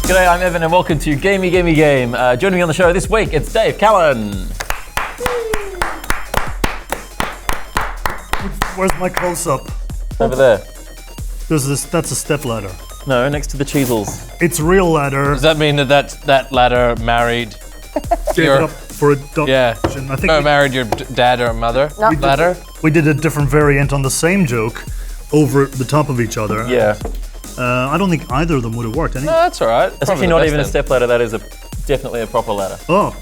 G'day, I'm Evan and welcome to Gamey Game. Joining me on the show this week, it's Dave Callan. Where's my close-up? Over there. That's a step ladder. No, next to the Cheezels. It's real ladder. Does that mean that ladder married? Gave it up for adoption. Yeah. I think Married your dad or mother? No. Ladder? we did a different variant on the same joke over the top of each other. Yeah. I don't think either of them would have worked. No, that's all right. It's actually not even a step ladder, that is definitely a proper ladder. Oh,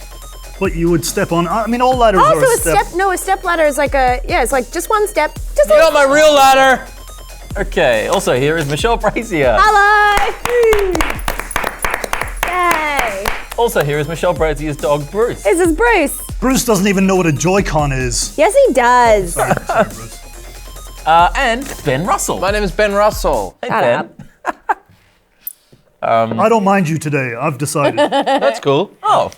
but you would step on. I mean, all ladders Also, are a step. No, a step ladder is like it's like just one step. Just You got my real ladder! Okay, also here is Michelle Brasier. Hello. Yay. Also here is Michelle Brasier's dog, Bruce. This is Bruce. Bruce doesn't even know what a Joy-Con is. Yes, he does. Sorry, Bruce. And Ben Russell. My name is Ben Russell. Hey, Shut Ben. up. I don't mind you today. I've decided. That's cool. Oh,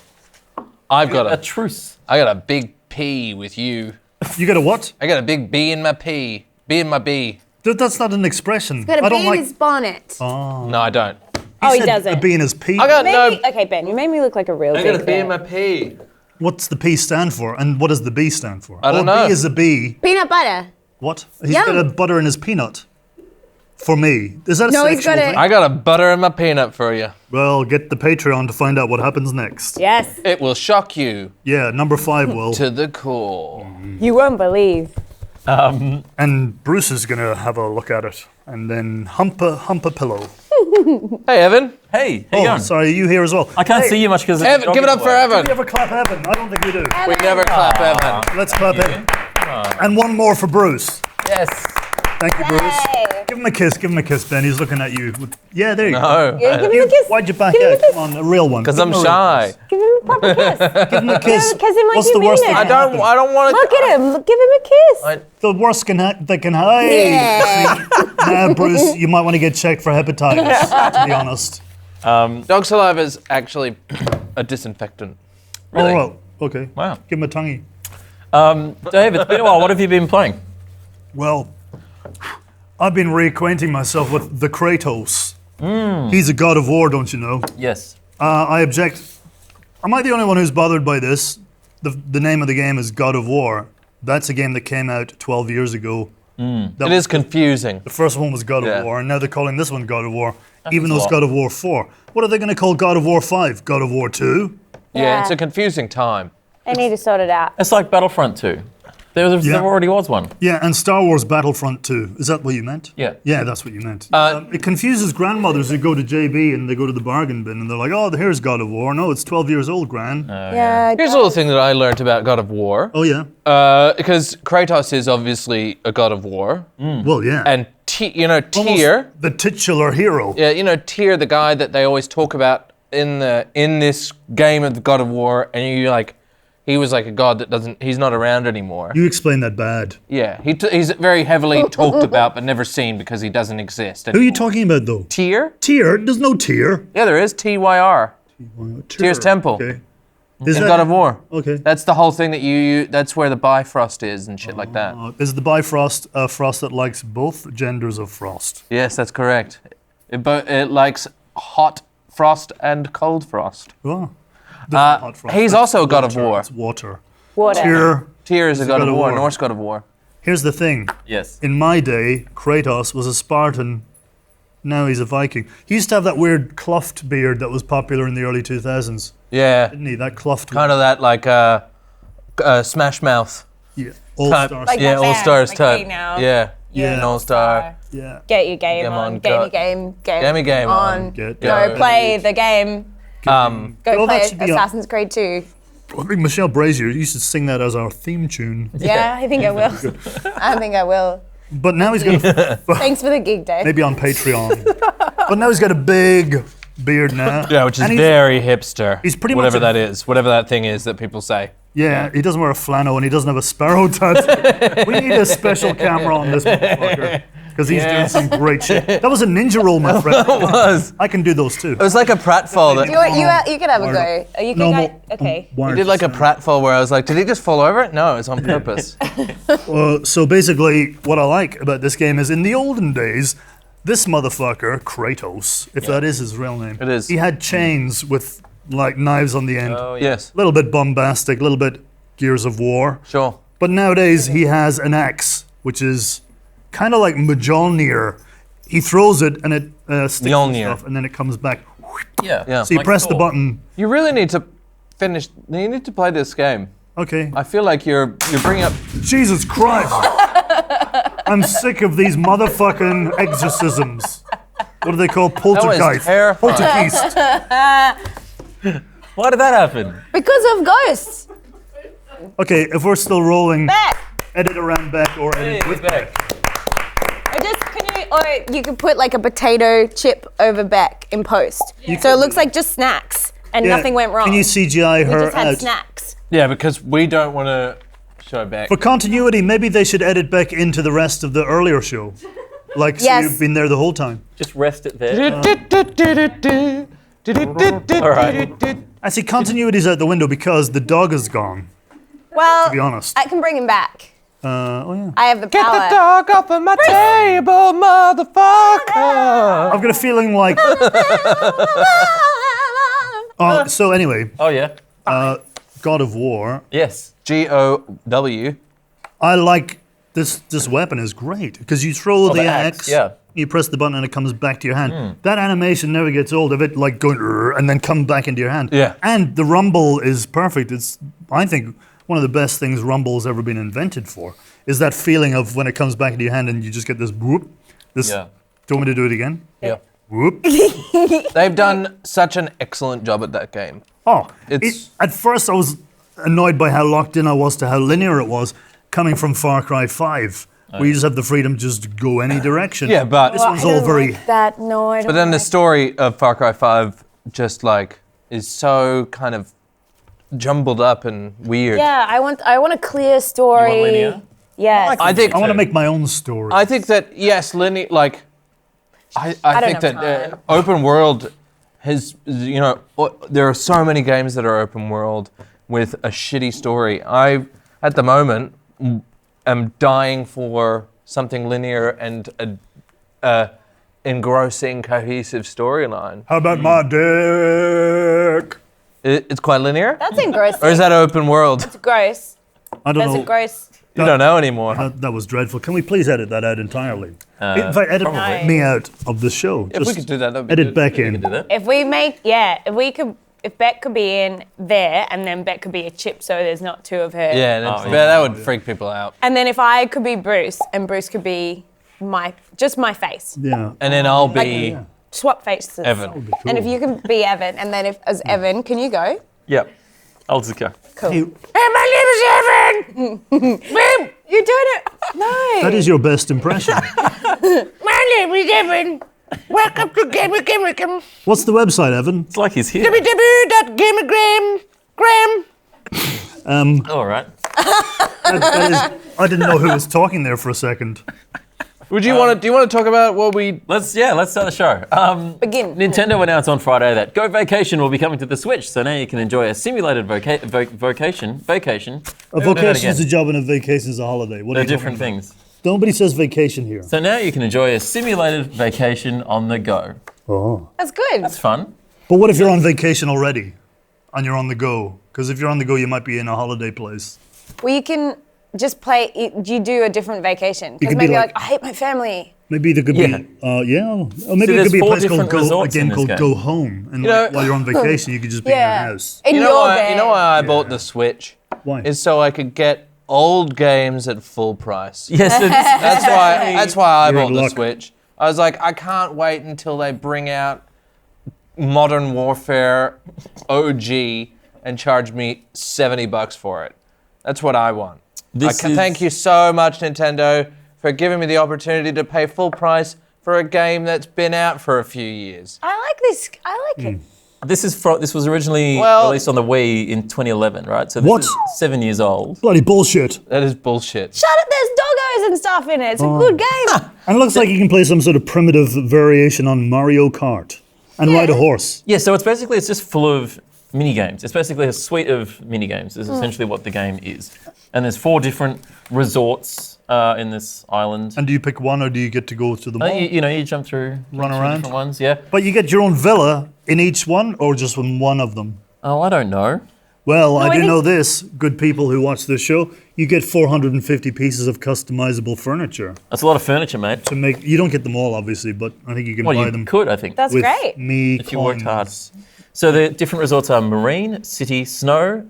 I've got a a truce. big P with you. You got a what? I got a big B in my P. B in my B. That's not an expression. Got I a don't bee in like. his bonnet. No, I don't. Oh, he said doesn't. A B in his P. I got Maybe, no. okay, Ben, you made me look like a real I big got a B in bear. my P. What's the P stand for? And what does the B stand for? I don't A know. B is a B. Peanut butter. What? He's Yum. got a butter in his peanut. For me. Is that a No, he's sexual got a- thing? I got a butter in my peanut for you. Well, get the Patreon to find out what happens next. Yes. It will shock you Yeah, number 5 will. to the core. You won't believe. And Bruce is gonna have a look at it and then hump a pillow. Hey, Evan. Hey, how you Oh, going? sorry, you here as well. I can't Hey, see you much because Evan, give it up for Do Evan. we ever clap Evan? I don't think we do. We never clap Evan. Let's clap Evan. And one more for Bruce. Yes. Thank you, Bruce. Yay. Give him a kiss, Ben. He's looking at you. Yeah, there you go. No. Yeah, give him a kiss. Why'd you back Give him a out? kiss. Come on, a real one. Because Give I'm him a real shy. kiss. Give him a proper kiss. Give him a kiss. Kiss him like What's you the mean worst it. that I can don't happen? want to. Look at him. Give him a kiss. The worst that can happen. Yeah. Nah, Bruce, you might want to get checked for hepatitis, to be honest. Dog saliva is actually a disinfectant. Really? Oh, well, okay. Wow. Give him a tonguey. Dave, it's been a while. What have you been playing? Well, I've been reacquainting myself with the Kratos. He's a god of war, don't you know? Yes. I object. Am I the only one who's bothered by this? The name of the game is God of War. That's a game that came out 12 years ago. It is confusing. The first one was God Yeah. of War, and now they're calling this one God of War, even though it's a lot. God of War 4. What are they going to call God of War 5? God of War 2? Yeah, it's a confusing time. They need to sort it out. It's like Battlefront 2. There already was one. Yeah, and Star Wars Battlefront 2. Is that what you meant? Yeah. Yeah, that's what you meant. It confuses grandmothers who go to JB and they go to the bargain bin and they're like, oh, here's God of War. No, it's 12 years old, Gran. Yeah. Here's a little thing that I learned about God of War. Oh, yeah. Because Kratos is obviously a god of war. Well, yeah. And Almost Tyr, the titular hero. yeah, Tyr, the guy that they always talk about in this game of the God of War, and you're like, he was like a god that he's not around anymore. You explain that bad. Yeah, he's very heavily talked about but never seen because he doesn't exist Who are you anymore. talking about, though? Tyr? Tyr? There's no Tyr. Yeah, there is, Tyr. Tyr's temple. Okay. Is In that- God of War. Okay. That's the whole thing that that's where the Bifrost is and shit like that. Is the Bifrost a frost that likes both genders of frost? Yes, that's correct. It likes hot frost and cold frost. Oh. There's no hot frost. He's That's also a god of water. war. It's water. Water. Tyr. Tyr is a god of war, war. Norse god of war. Here's the thing. Yes. In my day, Kratos was a Spartan. Now he's a Viking. He used to have that weird cleft beard that was popular in the early 2000s. Yeah, Didn't he? That cleft kind of that like Smash Mouth. Yeah. All type. stars. Like Yeah, that All band, Stars like type. Hey Now. Yeah, Yeah. an All Star. Yeah. Get your game Game on. on, Game go- your game. Game on. Get Go your- play the game. Go Oh, that play should be on- Assassin's Creed 2. I think Michelle Brasier, you should sing that as our theme tune. Yeah, I think I will. I think I will. But now he's got a, Thanks for the gig, Dave. maybe on Patreon. But now he's got a big beard now. Yeah, which is And he's- very hipster. he's pretty whatever much a- that is, whatever that thing is that people say. Yeah, he doesn't wear a flannel and he doesn't have a sparrow tattoo. We need a special camera on this motherfucker. Because he's doing some great shit. That was a ninja roll, my friend. It was. I can do those too. It was like a pratfall that You could have a go. You No, can go. Okay. I did like a pratfall where I was like, did he just fall over? No, it's on purpose. So basically, what I like about this game is in the olden days, This motherfucker, Kratos, if that is his real name. It is. He had chains with like knives on the end. Oh, yeah. Yes. A little bit bombastic, a little bit Gears of War. Sure. But nowadays he has an axe, which is kind of like Mjolnir. He throws it and it sticks to Mjolnir. stuff, and then it comes back. Yeah. Yeah. So you Like press the Thor. button. You really need to finish. You need to play this game. Okay. I feel like you're bringing up. Jesus Christ! I'm sick of these motherfucking exorcisms. What do they call poltergeist? terrifying. Poltergeist. Why did that happen? Because of ghosts. Okay, if we're still rolling, Back. edit around back or edit with back. Or you could put like a potato chip over back in post. So it looks like just snacks and Yeah, nothing went wrong. Can you CGI we her just had out? snacks. Yeah, because we don't want to show back. For continuity, maybe they should edit back into the rest of the earlier show. Like, so Yes. you've been there the whole time. Just rest it there. All right. I see continuity's out the window because the dog is gone, Well, to be honest. I can bring him back. Oh, yeah. I have the Get power. the dog off of my table, motherfucker. I've got a feeling like. So, anyway, Oh, yeah. God of War. Yes. GOW. I like this weapon is great because you throw the the axe, axe, yeah. you press the button and it comes back to your hand. That animation never gets old of it like going "Rrr," and then come back into your hand. Yeah. And the rumble is perfect. It's I think one of the best things rumble's ever been invented for is that feeling of when it comes back into your hand and you just get this whoop. This Yeah. do you want me to do it again? Yeah. Whoop. They've done such an excellent job at that game. Oh, It's- at first I was annoyed by how locked in I was to how linear it was coming from Far Cry 5. Where you just have the freedom to just go any direction. Yeah, but This one's all very. That no, I don't. but then the like- story of Far Cry 5 just like is so kind of jumbled up and weird. Yeah, I want a clear story. linear? Yes. I think I want to make my own story. I think that yes, linear like I don't think have that time. open world has there are so many games that are open world with a shitty story. I at the moment am dying for something linear and a engrossing cohesive storyline. How about my dick? It's quite linear? That's engrossing. Or is that open world? It's gross. I don't That's know. gross. You don't know anymore. That was dreadful. Can we please edit that out entirely? In fact, edit probably. me out of the show. If we Just could do that, that'd be edit good. back You in. can do that. If we make, if Beck could be in there, and then Beck could be a chip, so there's not two of her. Yeah, that would freak people out. And then if I could be Bruce, and Bruce could be just my face. Yeah. And then I'll be Swap faces. Evan. And if you can be Evan, and then if as Evan, can you go? Yep. I'll just go. Cool. Hey, My name is Evan. Babe, you're doing it. No. that is your best impression. My name is Evan. Welcome to Gamey. What's the website, Evan? It's like he's here. www.gamergram. All right. I didn't know who was talking there for a second. Do you want to talk about what we Let's start the show. Begin. Nintendo announced on Friday that Go Vacation will be coming to the Switch, so now you can enjoy a simulated vacation. A vacation is a job and a vacation is a holiday. What are They're you different talking about? things. Nobody says vacation here. So now you can enjoy a simulated vacation on the go. Oh. That's good. It's fun. But what if you're on vacation already and you're on the go? Because if you're on the go, you might be in a holiday place. Well, you can just play. You do a different vacation. You Because could be maybe like- I hate my family. Maybe there could Yeah. be, or maybe there there's could be a 4 place called different resorts in this called game. Go Home, and know- while you're on vacation, you could just be in your house. In You know your why? bed. You know why I bought the Switch? Why? Is so I could get old games at full price. Yes, so this, That's why I You're in bought the luck. Switch. I was like, I can't wait until they bring out Modern Warfare OG and charge me $70 for it. That's what I want. Thank you so much, Nintendo, for giving me the opportunity to pay full price for a game that's been out for a few years. I like this. I like it. this was originally Well- released on the Wii in 2011, right? So this What? is 7 years old. Bloody bullshit. That is bullshit. Shut up! There's doggos and stuff in it. It's a good game. And it looks like you can play some sort of primitive variation on Mario Kart and ride a horse. Yeah, so it's just full of mini games. It's basically a suite of mini games. Is essentially what the game is. And there's 4 different resorts in this island. And do you pick one, or do you get to go to them all? You jump through, Run through around? different ones. Yeah. But you get your own villa in each one, or just in one of them? Oh, I don't know. Well, I I do think- know this, good people who watch this show. You get 450 pieces of customizable furniture That's a lot of furniture, mate. to make. You don't get them all, obviously, but I think you can Well, buy you them could, I think. That's with great. me If you worked hard. coins. So the different resorts are marine, city, snow,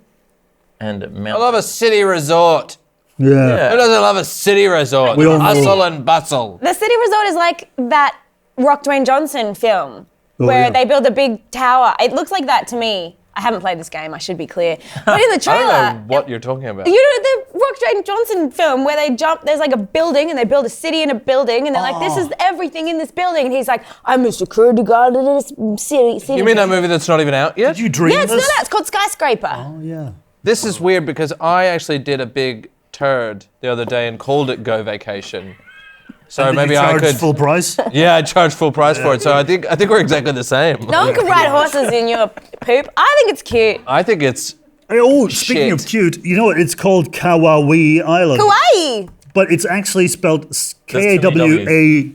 and mountain. I love a city resort. Yeah. Yeah. Who doesn't love a city resort? We all know. Hustle and bustle. The city resort is like that Rock Dwayne Johnson film where yeah. they build a big tower. It looks like that to me. I haven't played this game, I should be clear. But in the I trailer, don't know what you're talking about. you know the Rock Dwayne Johnson film where they jump, there's like a building and they build a city in a building and they're like, this is everything in this building. And he's like, I'm the security guard of this city. You mean that movie that's not even out yet? Did you dream Yeah, it's this? not that. It's called Skyscraper. Oh, yeah. This is weird because I actually did a big turd the other day and called it Go Vacation. So Did maybe you I charge could. full price? Yeah, I charged full price for it. So I think we're exactly the same. No one can ride horses in your poop. I think it's cute. I think it's Oh, speaking of Shit. cute, you know what? It's called Kauai Island. Kawaii. But it's actually spelled Kawawii.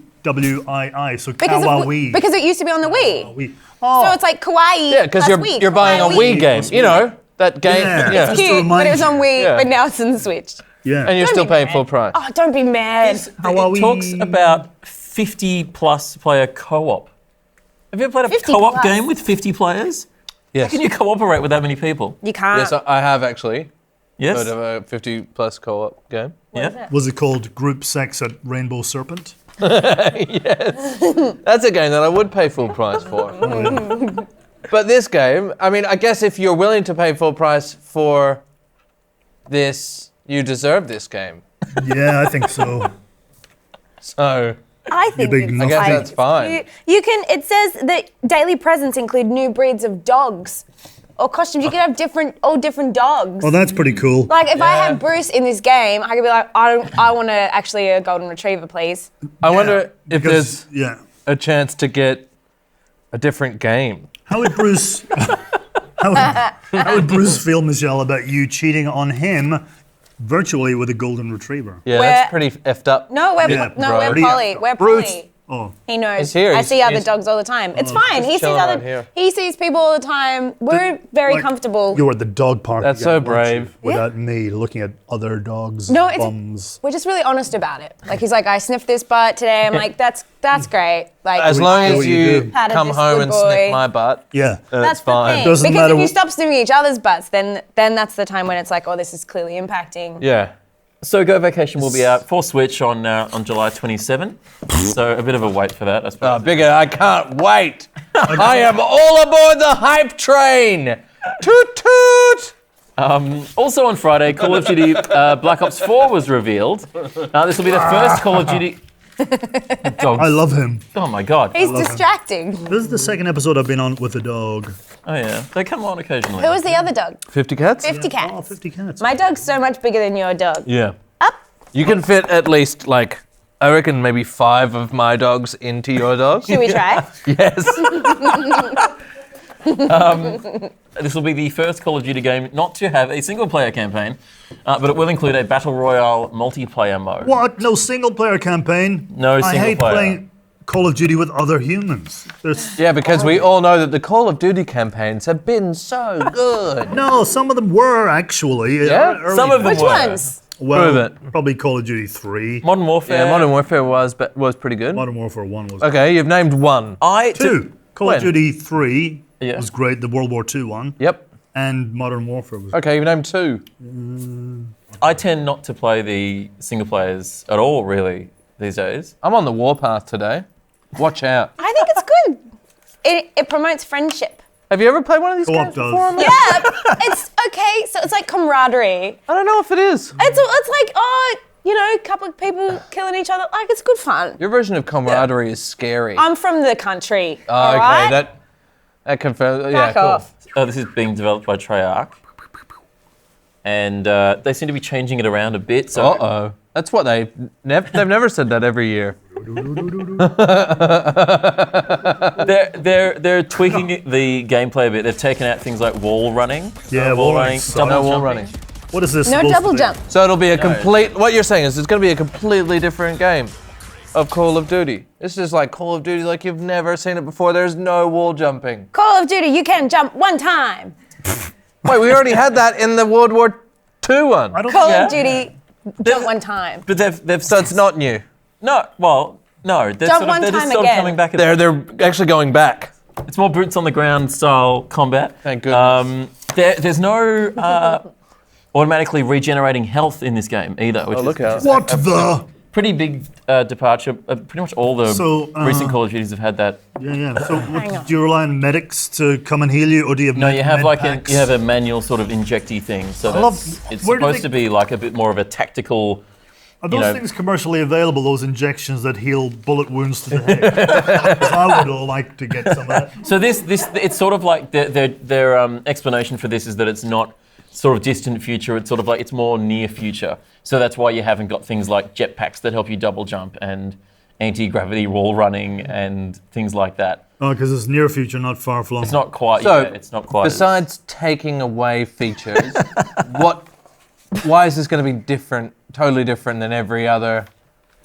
So Kauai. Because it used to be on the Wii. Kauai. Oh, So it's like Kawaii. yeah, because plus you're buying a Kawaii. Wii game. You know that game. Yeah. Yeah. Just to Cute, but remind it was on you. Wii, Yeah. but now it's in the Switch. yeah. And you're Don't still be paying mad. full price. Oh, don't be mad. Kauai. It talks about 50 plus player co-op. Have you ever played a 50 co-op plus? game with 50 players? Yes. How can you cooperate with that many people? You can't. Yes, I have actually Yes. heard of a 50 plus co-op game. Yeah. Was it called Group Sex at Rainbow Serpent? That's a game that I would pay full price for. But this game, I mean, I guess if you're willing to pay full price for this, you deserve this game. Yeah, I think so. So I think big it's I guess cute. that's fine. You can. It says that daily presents include new breeds of dogs or costumes. You can have all different dogs. Oh, that's pretty cool. Like if I Yeah. had Bruce in this game, I could be like, I want actually a golden retriever, please. I wonder if Because- there's yeah. a chance to get a different game. How would Bruce? how would Bruce feel, Michelle, about you cheating on him virtually with a golden retriever? Yeah, Where- that's pretty effed up. No, we're Yeah, we're bro. Polly. We're Bruce. Polly. Oh, He knows. He's here. I see other He's- dogs all the time. It's fine. He sees chilling right here. He sees people all the time. We're very like, comfortable. you're at the dog park. That's again, so weren't you? brave. Without me looking at other dogs' No, it's bums. we're just really honest about it. Like he's like, I sniffed this butt today. I'm like, that's great. Like As long do as what you you do. Patted come this home good and boy. sniff my butt, Yeah. that's it's fine. the thing. Doesn't Because matter if you wh- stop sniffing each other's butts, then that's the time when it's like, oh, this is clearly impacting. Yeah. So Go Vacation will be out for Switch on July 27. So a bit of a wait for that, I suppose. Oh, bigger, I can't wait. I am all aboard the hype train. Toot toot. Also on Friday, Call of Duty Black Ops 4 was revealed. This will be the first Call of Duty. Dogs. I love him. Oh my god. He's distracting. This is the second episode I've been on with a dog. Oh yeah, they come on occasionally. Who was the other dog? 50 cats? 50 Oh, cats. 50 cats. My dog's so much bigger than your dog. Yeah. Up. You can fit at least, like, I reckon maybe 5 of my dogs into your dog. Should we try? Yes. This will be the first Call of Duty game not to have a single player campaign, but it will include a Battle Royale multiplayer mode. What? No single player campaign? No I single hate player. playing Call of Duty with other humans. There's, Yeah, because we all know that the Call of Duty campaigns have been so good. no, some of them were actually. Yeah? early Some of them Which were. ones? Well, Prove it. probably Call of Duty 3. Modern Warfare. Yeah, Modern Warfare was pretty good. Modern Warfare 1 was Okay, you've named one. 2. Call When? of Duty 3 Yeah. was great, the World War II one. Yep. And Modern Warfare was Okay, you've named 2. I tend not to play the single players at all, really, these days. I'm on the warpath today. Watch out. I think it's good. It promotes friendship. Have you ever played one of these Co-op games does. before? Yeah, it's okay. So it's like camaraderie. I don't know if it is. It's like, oh, you know, a couple of people killing each other. Like, it's good fun. Your version of camaraderie is scary. I'm from the country. Oh, all okay, right? that confirms. Yeah, Back cool. off. This is being developed by Treyarch. And they seem to be changing it around a bit. So Uh-oh. That's what they've never said that every year. they're tweaking the gameplay a bit. They've taken out things like wall running. Yeah, wall wall running, running sucks. double No wall jumping. running. What is this? No supposed double to be? jump. So it'll be a complete. What you're saying is it's going to be a completely different game of Call of Duty. This is like Call of Duty like you've never seen it before. There's no wall jumping. Call of Duty, you can jump one time. Wait, we already had that in the World War II one. I don't Call Yeah. of Duty, jump one time. But they've So it's not new. no. Well, no. They're Jump sort of, one they're just time sort of again. coming back. They're actually going back. It's more boots on the ground style combat. Thank goodness. There's no automatically regenerating health in this game either, which look out. is What the? pretty big departure. Pretty much all the So, recent Call of Duties have had that. Yeah. So Hang on. do you rely on medics to come and heal you, or do you have No, you have med like packs? you have a manual sort of injecty thing, so I love- it's where do supposed they- to be like a bit more of a tactical. Are those know- things commercially available, those injections that heal bullet wounds to the head? 'Cause I would all like to get some of that. So this it's sort of like their explanation for this is that it's not sort of distant future. It's sort of like it's more near future. So that's why you haven't got things like jetpacks that help you double jump and anti-gravity wall running and things like that. Oh, because it's near future, not far flung. It's not quite. So, it's not quite. Besides taking away features, why is this going to be different, totally different than every other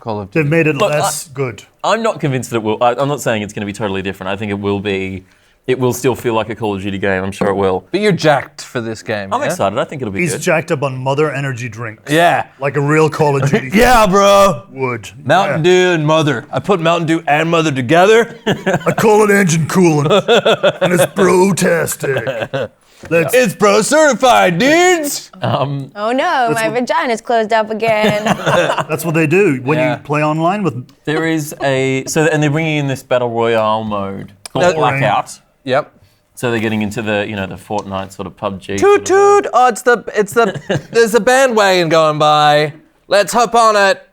Call of They've Duty? made it Look, less good. I'm not convinced that it will. I'm not saying it's going to be totally different. I think it will be. It will still feel like a Call of Duty game. I'm sure it will. But you're jacked for this game. I'm yeah? excited. I think it'll be He's good. jacked up on Mother energy drinks. Yeah. Like a real Call of Duty Yeah, bro. would. Mountain Dew and Mother. I put Mountain Dew and Mother together. I call it engine coolant, and it's bro-tastic. It's bro certified, dudes. Oh no, my vagina's closed up again. That's what they do when Yeah. you play online with. There is and they're bringing in this battle royale mode called That- Blackout. Yep. So they're getting into the the Fortnite sort of PUBG. Toot toot. Oh, it's the there's a bandwagon going by. Let's hop on it.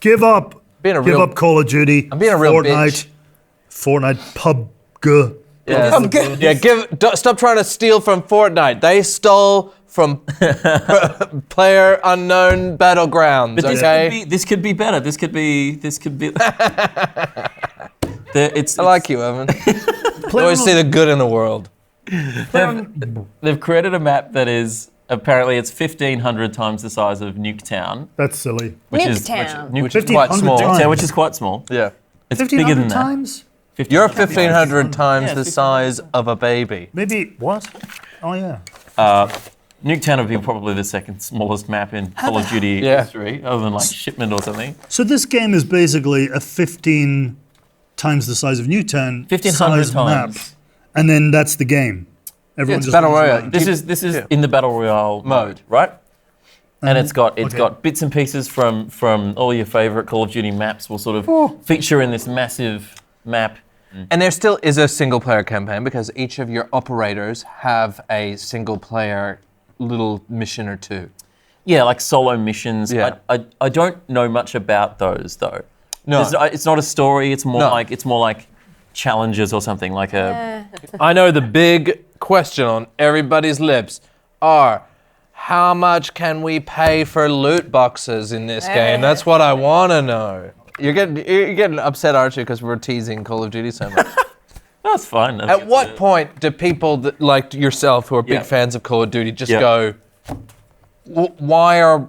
Give up. Being a Give real- up Call of Duty. I'm being a real Fortnite. Fortnite PUBG. Yeah, stop trying to steal from Fortnite. They stole from player unknown battlegrounds. But Okay. this could be better. This could be. It's I like you, Evan. You always see the good in the world. They've created a map that is apparently it's 1,500 times the size of Nuketown, That's silly. which is Nuketown. Which is quite 1,500 small. times. Yeah, which is quite small. Yeah. It's bigger than 1,500 that. times? You're 1,500 times Yeah, the 1,500. size of a baby. Maybe, what? Oh, yeah. Nuketown would be probably the second smallest map in Call of Duty Yeah. history, other than like Shipment or something. So this game is basically a 15 times the size of Newtown 1,500 size map. times. And then that's the game. Everyone it's just Battle runs Royale. around. This is in the battle royale mode, right? And it's got okay. bits and pieces from all your favorite Call of Duty maps will sort of feature in this massive map. And there still is a single player campaign because each of your operators have a single player little mission or two. Yeah, like solo missions. Yeah. I don't know much about those though. No. It's not a story. It's more No. like challenges or something like a. I know the big question on everybody's lips are how much can we pay for loot boxes in this game? That's what I want to know. You're getting upset, aren't you, because we're teasing Call of Duty so much? That's fine. At what point do people that, like yourself who are big Yeah. fans of Call of Duty just Yeah. go, why are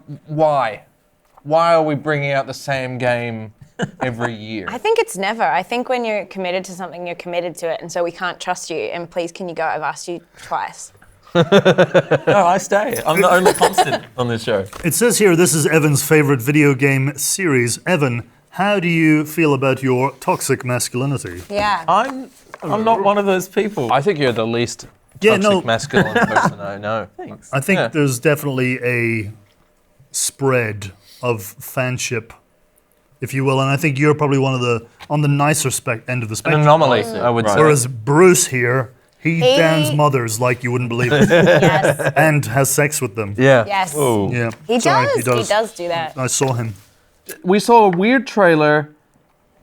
we bringing out the same game every year? I think it's never. I think when you're committed to something, you're committed to it, and so we can't trust you. And please, can you go? I've asked you twice. No, I stay. I'm the only constant on this show. It says here this is Evan's favorite video game series. Evan, how do you feel about your toxic masculinity? Yeah. I'm not one of those people. I think you're the least Yeah, toxic no. masculine person I know. Thanks. I think Yeah. there's definitely a spread of fanship, if you will, and I think you're probably one of the on the nicer end of the An spectrum. anomaly, I would Right. say. Whereas Bruce here, he He- damns mothers like you wouldn't believe it, Yes. and has sex with them. Yeah. Yes. Whoa. Yeah, He Sorry, does. He does do that. I saw him. We saw a weird trailer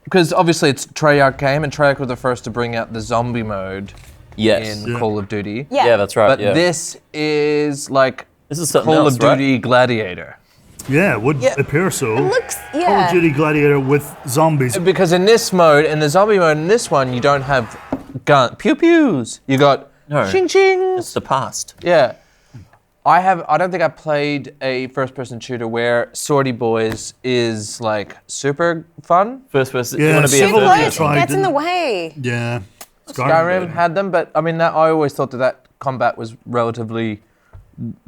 because obviously it's Treyarch game, and Treyarch were the first to bring out the zombie mode Yes. in Yeah. Call of Duty. Yeah. Yeah, that's right. But yeah. this is like This is something Call else, of Duty Gladiator. Yeah, it would Yeah. appear so. Looks. Call Yeah. of Duty Gladiator with zombies. Because in this mode, in the zombie mode, in this one, you don't have gun pew pews. You got No. ching chings. It's the past. Yeah. I don't think I played a first-person shooter where Swordy Boys is like super fun. First person. Yeah, You want to be a Civil third War person. tried, Gets in the didn't- way. Yeah. Skyrim had them, but I mean, I always thought that combat was relatively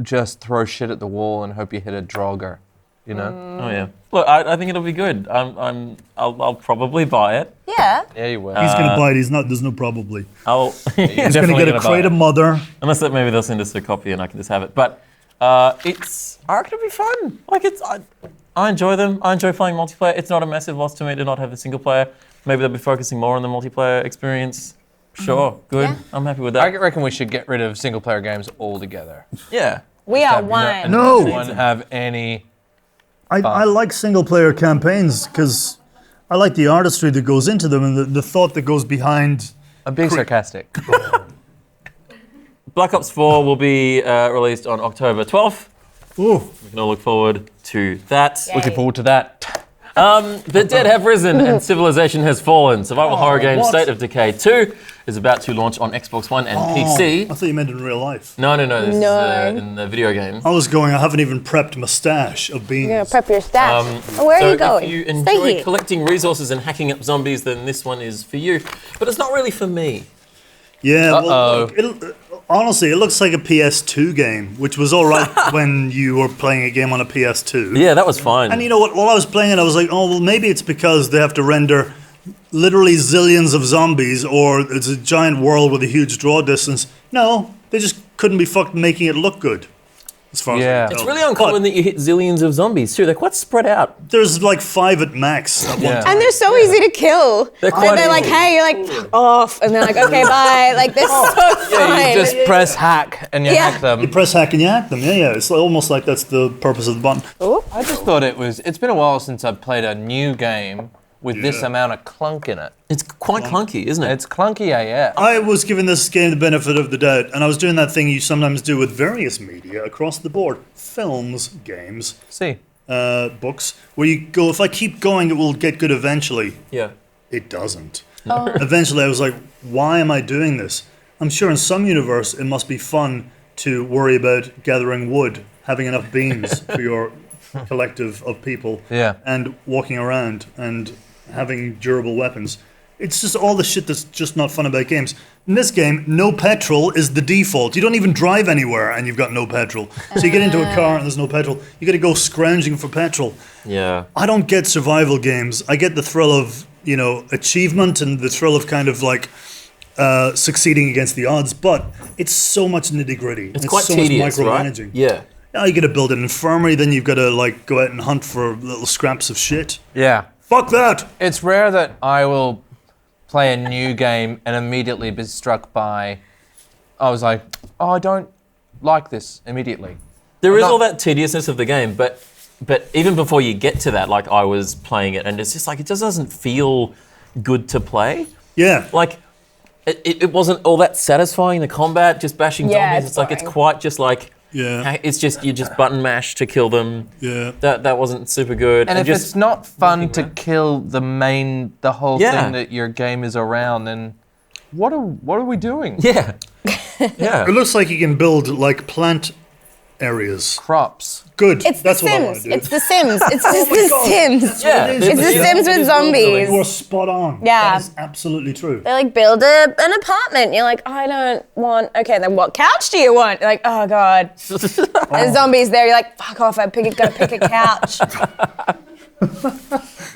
just throw shit at the wall and hope you hit a Draugr, you know? Oh yeah. Look, I think it'll be good. I'll probably buy it. Yeah. Yeah, you will. He's going to buy it. He's not. There's no probably. I'll He's going to get a crate of mother. unless maybe they'll send us a copy and I can just have it. But I reckon it'll be fun. Like I enjoy them. I enjoy playing multiplayer. It's not a massive loss to me to not have the single player. Maybe they'll be focusing more on the multiplayer experience. Sure, good. Yeah. I'm happy with I that. reckon we should get rid of single-player games altogether. Yeah. We are Have one. No. Anyone have any? I like single player campaigns because I like the artistry that goes into them and the thought that goes behind. I'm being sarcastic. Black Ops 4 will be released on October 12th. Ooh. We can all look forward to that. Yay. Looking forward to that. The dead have risen and civilization has fallen. Survival horror game what? State of Decay 2 is about to launch on Xbox One and I PC. thought you meant in real life. No, this is No. in the video game. I was going. I haven't even prepped my stash of beans. You're gonna prep your stash. Where So are you going? if you Stay enjoy here. collecting resources and hacking up zombies, then this one is for you. But it's not really for me. Yeah. Well, Uh-oh. honestly, it looks like a PS2 game, which was all right when you were playing a game on a PS2. Yeah, that was fine. And you know what? While I was playing it, I was like, oh, well, maybe it's because they have to render literally zillions of zombies, or it's a giant world with a huge draw distance. No, they just couldn't be fucked making it look good. As far Yeah. as I can It's tell. really uncommon that you hit zillions of zombies too. They're quite spread out. There's like 5 at max at one Yeah. time. And they're so easy to kill. They're quite And they're like, easy. hey, you're like, fuck off. And they're like, okay, bye. Like, they're so fine. Yeah, you just press hack and you Yeah. hack them. You press hack and you hack them. Yeah. It's almost like that's the purpose of the button. I just thought it's been a while since I've played a new game with this Yeah. amount of clunk in it. It's quite clunky, isn't it? It's clunky AF. I was giving this game the benefit of the doubt, and I was doing that thing you sometimes do with various media across the board. Films, games, See, books, where you go, if I keep going, it will get good eventually. Yeah. It doesn't. Eventually, I was like, why am I doing this? I'm sure in some universe, it must be fun to worry about gathering wood, having enough beans for your collective of people, Yeah. and walking around and having durable weapons. It's just all the shit that's just not fun about games. In this game, no petrol is the default. You don't even drive anywhere and you've got no petrol. So you get into a car and there's no petrol. You got to go scrounging for petrol. Yeah. I don't get survival games. I get the thrill of, achievement and the thrill of kind of like succeeding against the odds, but it's so much nitty gritty. It's quite so tedious, much right? micromanaging. Yeah. Now you got to build an infirmary, then you've got to like go out and hunt for little scraps of shit. yeah. Fuck that! It's rare that I will play a new game and immediately be struck by. I was like, oh, I don't like this immediately. There is not- all that tediousness of the game, but even before you get to that, like I was playing it, and it's just like it just doesn't feel good to play. Yeah. Like it wasn't all that satisfying. The combat, just bashing Yeah, zombies. it's It's like it's boring. quite just like Yeah. it's just you just button mash to kill them. Yeah. That wasn't super good. And if just it's not fun to kill the whole Yeah. thing that your game is around, then what are we doing? yeah, yeah. It looks like you can build like plant areas. Crops. Good. It's That's the what I want Sims. to do. It's the Sims. It's just my the God. Sims. Yeah, It's It's the Sims with zombies. You are spot on. Yeah. That is absolutely true. They like build an apartment. You're like, I don't want. Okay, then what couch do you want? You're like, oh god, there's zombies there. You're like, fuck off. Gotta pick a couch.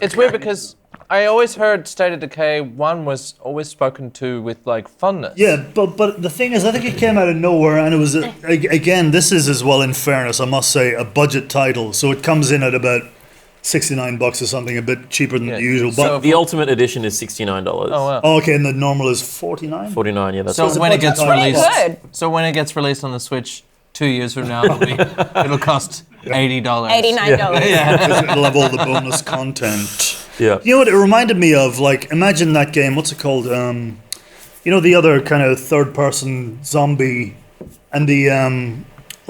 It's weird because I always heard State of Decay 1 was always spoken to with like funness. Yeah, but the thing is, I think it came out of nowhere, and it was again. This is as well, in fairness, I must say, a budget title, so it comes in at about $69 or something, a bit cheaper than Yeah. the usual. So But The ultimate edition is $69. Oh wow. oh, okay, and the normal is $49. 49. Yeah, that's So right. when it budget gets title. released, Good. so when it gets released on the Switch 2 years from now, it'll cost $80. $89. Because it'll have all the bonus content. Yeah. You know what it reminded me of? Like, imagine that game. What's it called? The other kind of third-person zombie, and the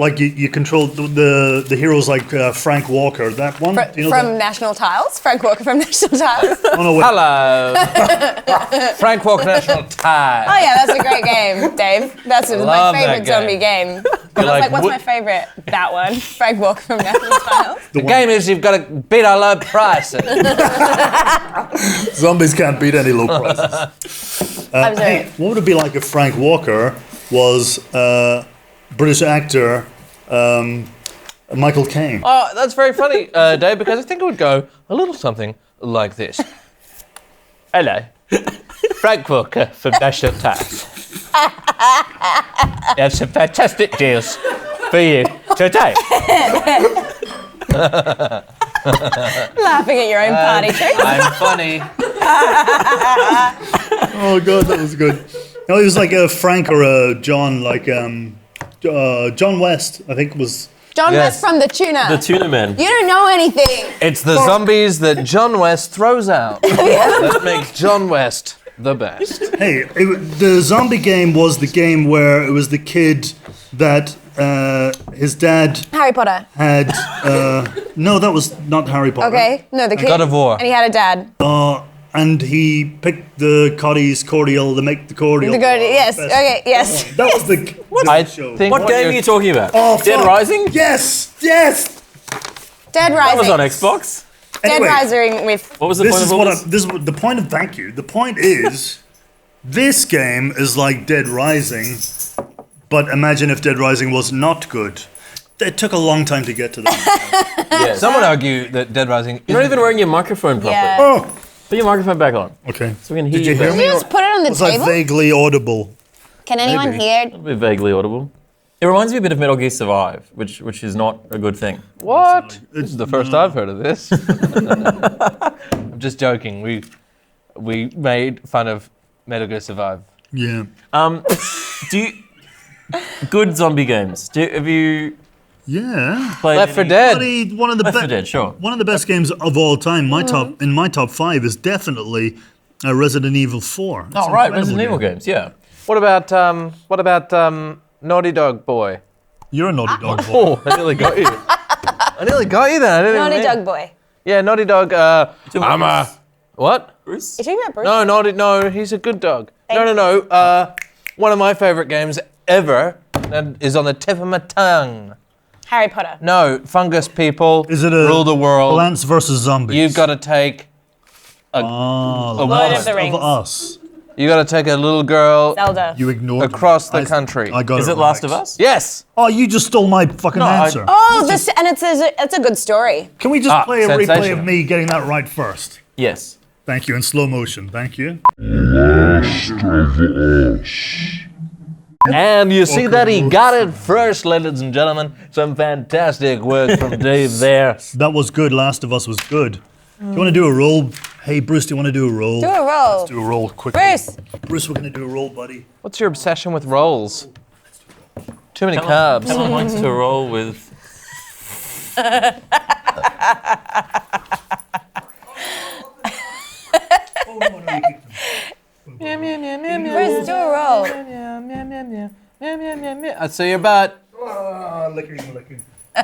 Like you control the heroes like Frank Walker. That one. Do you know From that? National Tiles? Frank Walker from National Tiles? Oh, no, wait. Hello. Frank Walker National Tie. Oh yeah, that's a great game, Dave. That's my Love that favorite game. zombie game. I was like, like, what's what- my favorite? That one. Frank Walker from National Tiles. The game is you've got to beat our low prices. Zombies can't beat any low prices. I'm sorry. Hey, what would it be like if Frank Walker was British actor Michael Caine? Oh, that's very funny, Dave, because I think it would go a little something like this. Hello. Frank Walker from National Tiles. I have some fantastic deals for you today. Laughing at your own party tricks. I'm funny. Oh god, that was good. No, it was like a Frank or a John, like John West, I think was. John Yes. West from the tuna. The Tuna Men. You don't know anything. It's the zombies that John West throws out that makes John West the best. Hey, the zombie game was the game where it was the kid that his dad Harry Potter. had. No, that was not Harry Potter. Okay. No, the kid. God of War. And he had a dad. And he picked the Coddy's cordial to make the cordial. The good. Yes. best. Okay. Yes. That was the I show. think What game are you talking about? Oh, Dead fuck. Rising? Yes, yes. Dead That was Rising. on Xbox. Dead Anyway, Rising with. What was the This point is of all what this? this is what the point of thank you. The point is, this game is like Dead Rising, but imagine if Dead Rising was not good. It took a long time to get to that. Yes. Some would argue that Dead Rising You're not even wearing your microphone properly. Yeah. Oh, Put your microphone back on. okay. So we can hear Did you you hear better. me? Can you just put it on the Was I table? vaguely audible? Can anyone Maybe. hear? A bit vaguely audible. It reminds me a bit of Metal Gear Survive, which is not a good thing. What? This is the first I've heard of this. I'm just joking. We made fun of Metal Gear Survive. Yeah. Do you good zombie games? Have you Yeah. played Left 4 any- Dead. Buddy, one of the Left 4 best. Dead, sure. One of the best games of all time. In my top 5 is definitely Resident Evil 4. It's Oh an right, incredible Resident Evil game. games, yeah. What about Naughty Dog Boy? You're a Naughty Dog boy. Oh, I nearly got you. I nearly got you then. I didn't Naughty even mean- Dog Boy. Yeah, Naughty Dog. I'm a what? Bruce? You talking about Bruce? No, Naughty. No, he's a good dog. No. One of my favorite games ever that is on the tip of my tongue. Harry Potter. No, fungus people Is it a rule the world. Plants vs Zombies? You've got to take Lord Lord of the Rings. Us. you got to take a little girl Zelda. You ignored across me. the country. I got Is it it Last right. of Us? Yes. Oh, you just stole my fucking No, I- answer. Oh, and it's a good story. Can we just play a replay sensational. of me getting that right first? Yes. Thank you, in slow motion. Thank you. And you see that he got it first, ladies and gentlemen. Some fantastic work from Dave there. That was good. Last of Us was good. Do you want to do a roll? Hey, Bruce, do you want to do a roll? Do a roll. Let's do a roll quickly. Bruce. Bruce, we're going to do a roll, buddy. What's your obsession with rolls? Too many Callan carbs. likes to roll with. Oh, no, no, you keep them. Bruce, do a roll. I see your butt. Licking. He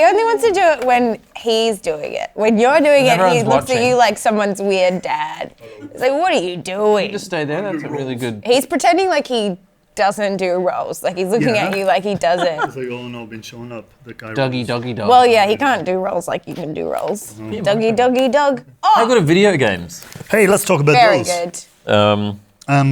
only wants to do it when he's doing it. When you're doing it, he everyone's looks at watching. you like someone's weird dad. He's like, what are you doing? Just stay there. That's a really good. He's pretending like he doesn't do rolls. Like he's looking Yeah. at you like he doesn't. It's like, oh no, been showing up. The guy Doggy, rolls. doggy, dog. Well, yeah, he can't do rolls like you can do rolls. Doggy, doggy, dog. How Oh, good are video games? Hey, let's talk about very those. good.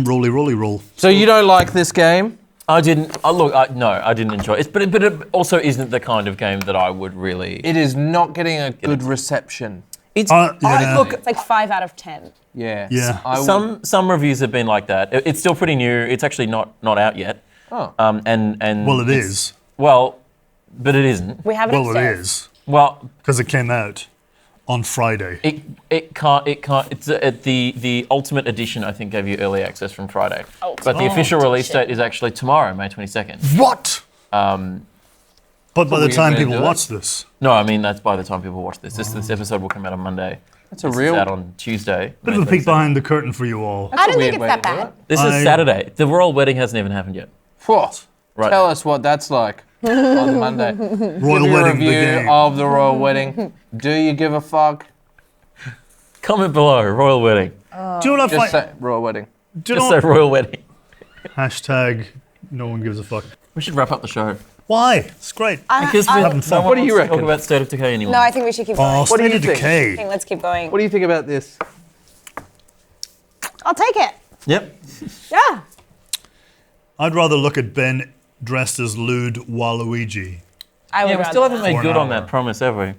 Roly, roll. So you don't like this game? I didn't. No, I didn't enjoy it. But it also isn't the kind of game that I would really. It is not getting a good reception. It's yeah. look. It's like 5 out of 10. Yes. Yeah. I Some reviews have been like that. It's still pretty new. It's actually not out yet. Oh. And Well, it it's- is. Well, but it isn't. We have it Well, it upstairs. is. Well, Because it came out on Friday. it can't. It's the ultimate edition. I think gave you early access from Friday. But the official release date is actually tomorrow, May 22nd. What? But by the weird time way to people do it. watch this, No, I mean that's by the time people watch this. This episode will come out on Monday. That's a This real. is out on Tuesday. bit May of a peek 22nd. behind the curtain for you all. I don't weird think it's way that to do bad. it. This I- is Saturday. The royal wedding hasn't even happened yet. What? Right. Tell us what that's like on Monday. Royal Give your wedding, the review game. of the royal wedding. Do you give a fuck? Comment below. Royal wedding. Do you know what I Just find? say royal wedding. Do you Just know say royal wedding. Hashtag no one gives a fuck. We should wrap up the show. Why? It's great. Because having fun. no What do one you wants to reckon? talk about State of Decay anymore. No, I think we should keep going. Oh, What do State you of think? I Decay. think let's keep going. What do you think about this? I'll take it. Yep. Yeah. I'd rather look at Ben dressed as Lewd Waluigi. I would Yeah, we rather still haven't that. made For an good on hour. that promise, have we?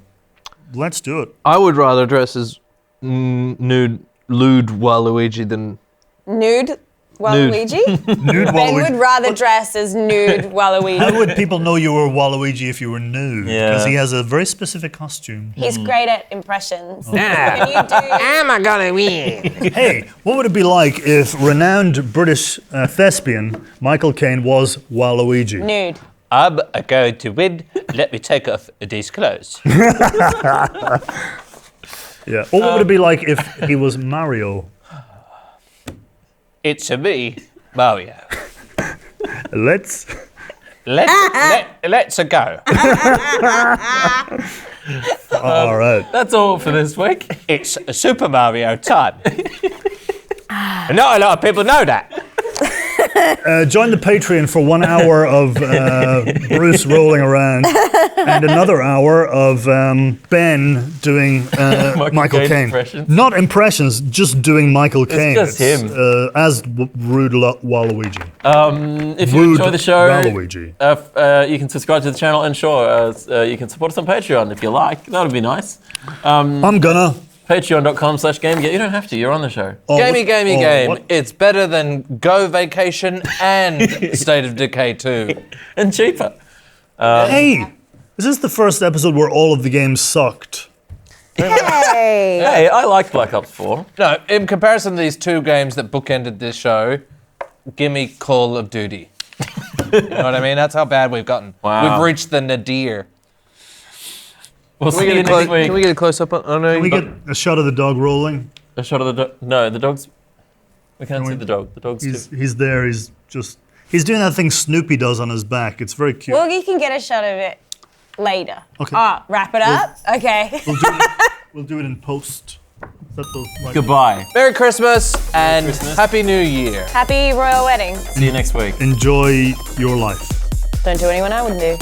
Let's do it. I would rather dress as nude, lewd Waluigi than Nude Waluigi? Nude Ben Waluigi. would rather dress as nude How Waluigi. would people know you were Waluigi if you were nude? Yeah. Because he has a very specific costume. He's great at impressions. Oh. Can you do am I gonna win? Hey, what would it be like if renowned British thespian Michael Caine was Waluigi? nude? I'm going to win. Let me take off these clothes. Yeah. Or what would it be like if he was Mario? It's me, Mario. Let's. Let's go. All right. That's all for this week. It's Super Mario time. Not a lot of people know that. Join the Patreon for 1 hour of Bruce rolling around and another hour of Ben doing Michael Caine Caine. impressions. Not impressions, just doing Michael Caine. just him. As Rude Waluigi. If you Rude enjoy the show, Waluigi. you can subscribe to the channel, and sure, you can support us on Patreon if you like. That would be nice. I'm gonna. Patreon.com/GameGate. You don't have to. You're on the show. Gamey, gamey, Oh, game. what? It's better than Go Vacation and State of Decay 2. And cheaper. Hey, is this the first episode where all of the games sucked? Hey. Hey, I liked Black Ops 4. No, in comparison to these two games that bookended this show, gimme Call of Duty. You know what I mean? That's how bad we've gotten. Wow. We've reached the nadir. We'll see you next week. Can we get a close up on Can we get a shot of the dog rolling? A shot of the dog? No, the dog's... We can't see the dog. The dog's He's there. He's doing that thing Snoopy does on his back. It's very cute. Well, you can get a shot of it later. Okay. Wrap it up? Okay. We'll do it in post. Is that the right Goodbye. Merry Christmas and Christmas. Happy New Year. Happy royal wedding. See you next week. Enjoy your life. Don't do anyone I wouldn't do.